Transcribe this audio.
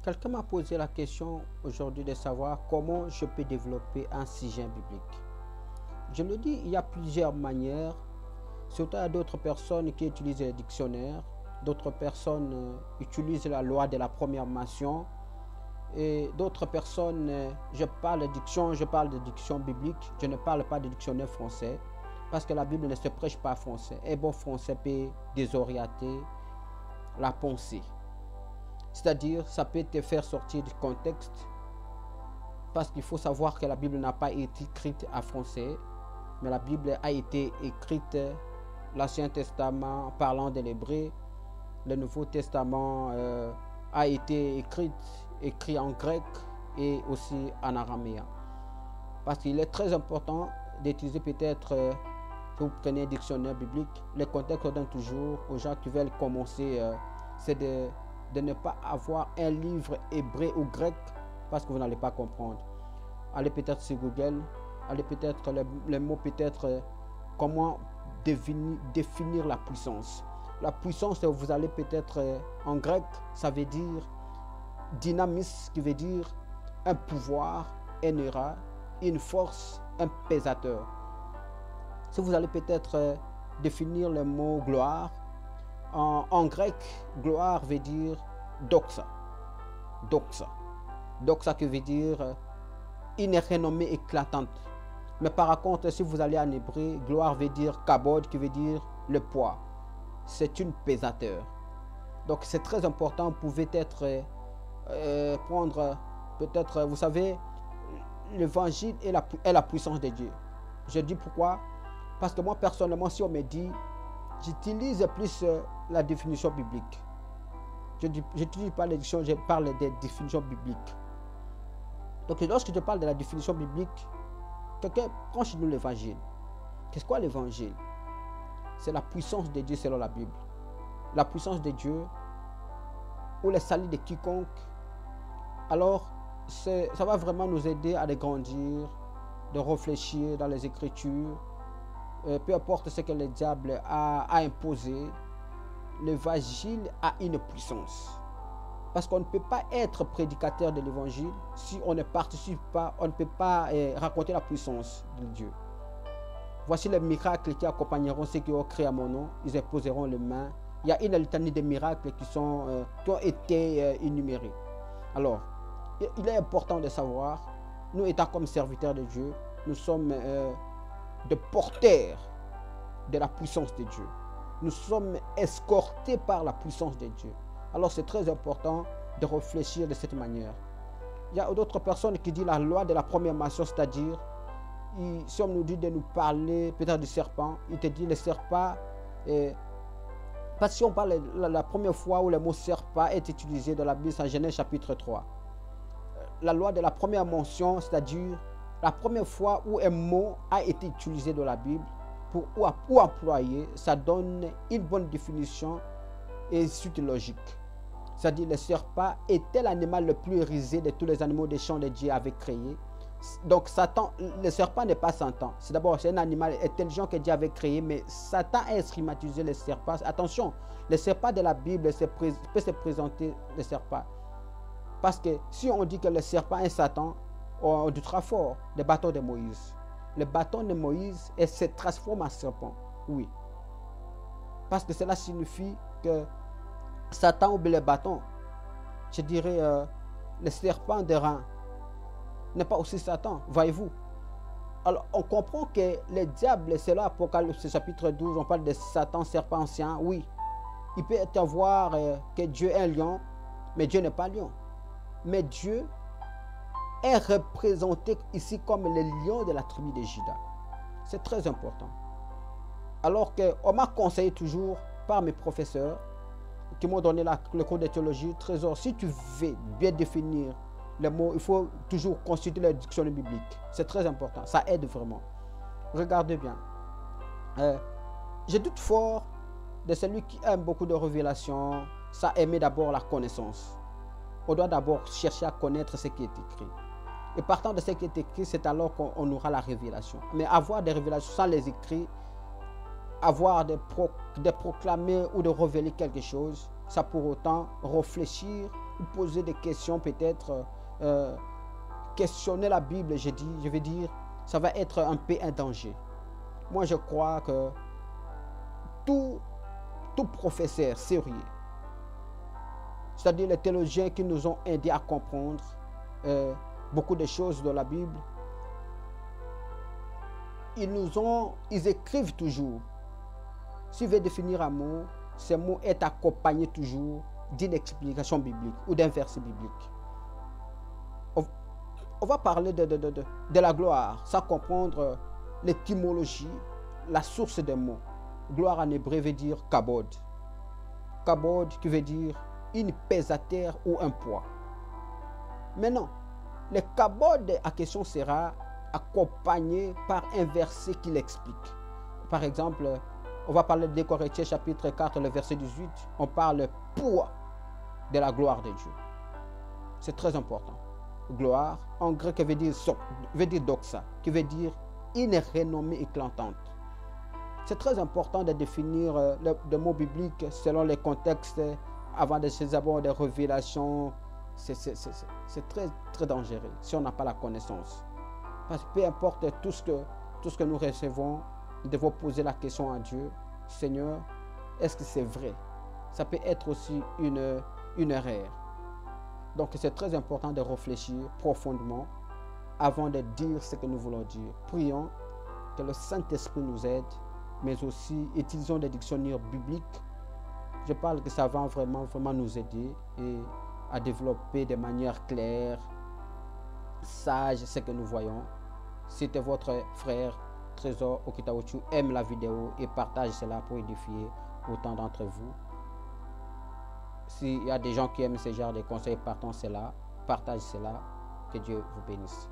Quelqu'un m'a posé la question aujourd'hui de savoir comment je peux développer un sujet biblique. Je le dis, il y a plusieurs manières. Surtout à d'autres personnes qui utilisent les dictionnaires, d'autres personnes utilisent la loi de la première mention, et d'autres personnes, je parle de diction biblique, je ne parle pas de dictionnaire français, parce que la Bible ne se prêche pas français. Et bon français peut désorienter la pensée. C'est-à-dire, ça peut te faire sortir du contexte, parce qu'il faut savoir que la Bible n'a pas été écrite en français, mais la Bible a été écrite, l'Ancien Testament parlant de l'hébreu, le Nouveau Testament a été écrit en grec et aussi en araméen. Parce qu'il est très important d'utiliser peut-être, si vous prenez un dictionnaire biblique, le contexte donne toujours aux gens qui veulent commencer, c'est de ne pas avoir un livre hébreu ou grec parce que vous n'allez pas comprendre. Allez peut-être sur Google, allez peut-être les mots peut-être comment définir la puissance. La puissance, vous allez peut-être en grec, ça veut dire dynamis, qui veut dire un pouvoir, un éra, une force, un pesateur. Si vous allez peut-être définir le mot gloire, en grec, gloire veut dire doxa. Doxa. Doxa qui veut dire une renommée éclatante. Mais par contre, si vous allez en hébreu, gloire veut dire kabod, qui veut dire le poids. C'est une pesateur. Donc c'est très important. Vous pouvez être prendre peut-être, vous savez, l'évangile est la puissance de Dieu. Je dis pourquoi? Parce que moi personnellement, si on me dit, j'utilise plus la définition biblique. Je n'utilise pas l'édition, je parle des définitions bibliques. Donc lorsque je parle de la définition biblique, quelqu'un prend chez nous l'évangile. Qu'est-ce quoi l'évangile? C'est la puissance de Dieu selon la Bible. La puissance de Dieu ou le salut de quiconque. Alors, ça va vraiment nous aider à grandir, de réfléchir dans les Écritures. Peu importe ce que le diable a imposé, l'évangile a une puissance. Parce qu'on ne peut pas être prédicateur de l'évangile si on ne participe pas, on ne peut pas raconter la puissance de Dieu. Voici les miracles qui accompagneront ceux qui ont créé à mon nom. Ils imposeront les mains. Il y a une litanie de miracles qui ont été énumérés. Alors, il est important de savoir, nous étant comme serviteurs de Dieu, nous sommes des porteurs de la puissance de Dieu. Nous sommes escortés par la puissance de Dieu. Alors c'est très important de réfléchir de cette manière. Il y a d'autres personnes qui disent la loi de la première mention, c'est-à-dire, si on nous dit de nous parler peut-être du serpent, il te dit le serpent, parce que si on parle la première fois où le mot serpent est utilisé dans la Bible, c'est en Genèse chapitre 3. La loi de la première mention, c'est-à-dire la première fois où un mot a été utilisé dans la Bible pour employer, ça donne une bonne définition et suite logique. C'est-à-dire le serpent était l'animal le plus risé de tous les animaux des champs que Dieu avait créés. Donc Satan, le serpent n'est pas Satan. C'est d'abord un animal intelligent que Dieu avait créé, mais Satan a stigmatisé le serpent. Attention, le serpent de la Bible peut se présenter le serpent. Parce que si on dit que le serpent est Satan, on doutera fort le bâton de Moïse. Le bâton de Moïse se transforme en serpent. Oui. Parce que cela signifie que Satan oublie le bâton. Je dirais le serpent de rein n'est pas aussi Satan, voyez-vous. Alors on comprend que le diable, c'est là, Apocalypse chapitre 12, on parle de Satan, serpent ancien. Oui, il peut y avoir que Dieu est un lion, mais Dieu n'est pas lion. Mais Dieu est représenté ici comme le lion de la tribu de Juda. C'est très important. Alors qu'on m'a conseillé toujours par mes professeurs qui m'ont donné le cours de théologie, trésor, si tu veux bien définir les mots, il faut toujours consulter le dictionnaire biblique. C'est très important, ça aide vraiment. Regardez bien. Je doute fort de celui qui aime beaucoup de révélations, ça aimer d'abord la connaissance. On doit d'abord chercher à connaître ce qui est écrit. Et partant de ce qui est écrit, c'est alors qu'on aura la révélation. Mais avoir des révélations sans les écrits, avoir de proclamer ou de révéler quelque chose, ça pour autant réfléchir ou poser des questions peut-être, questionner la Bible, je vais dire, ça va être un peu un danger. Moi, je crois que tout professeur sérieux, c'est-à-dire les théologiens qui nous ont aidés à comprendre beaucoup de choses de la Bible, ils écrivent toujours. S'ils veulent définir un mot, ce mot est accompagné toujours d'une explication biblique ou d'un verset biblique. On va parler de la gloire, sans comprendre l'étymologie, la source des mots. Gloire en hébreu veut dire kabod. Kabod qui veut dire une pesateur ou un poids. Maintenant, le kabod à question sera accompagné par un verset qui l'explique. Par exemple, on va parler de Corinthiens chapitre 4, le verset 18. On parle poids de la gloire de Dieu. C'est très important. Gloire, en grec, veut dire doxa, qui veut dire une renommée éclatante. C'est très important de définir le mot biblique selon les contextes avant de avoir des révélations. C'est très dangereux si on n'a pas la connaissance. Parce que peu importe tout ce que nous recevons, nous devons poser la question à Dieu. Seigneur, est-ce que c'est vrai? Ça peut être aussi une erreur. Donc c'est très important de réfléchir profondément avant de dire ce que nous voulons dire. Prions que le Saint-Esprit nous aide, mais aussi utilisons des dictionnaires bibliques. Je parle que ça va vraiment nous aider et à développer de manière claire, sage ce que nous voyons. C'était votre frère Trésor Okitaochu. Aime la vidéo et partage cela pour édifier autant d'entre vous. S'il y a des gens qui aiment ce genre de conseils, partagez cela. Que Dieu vous bénisse.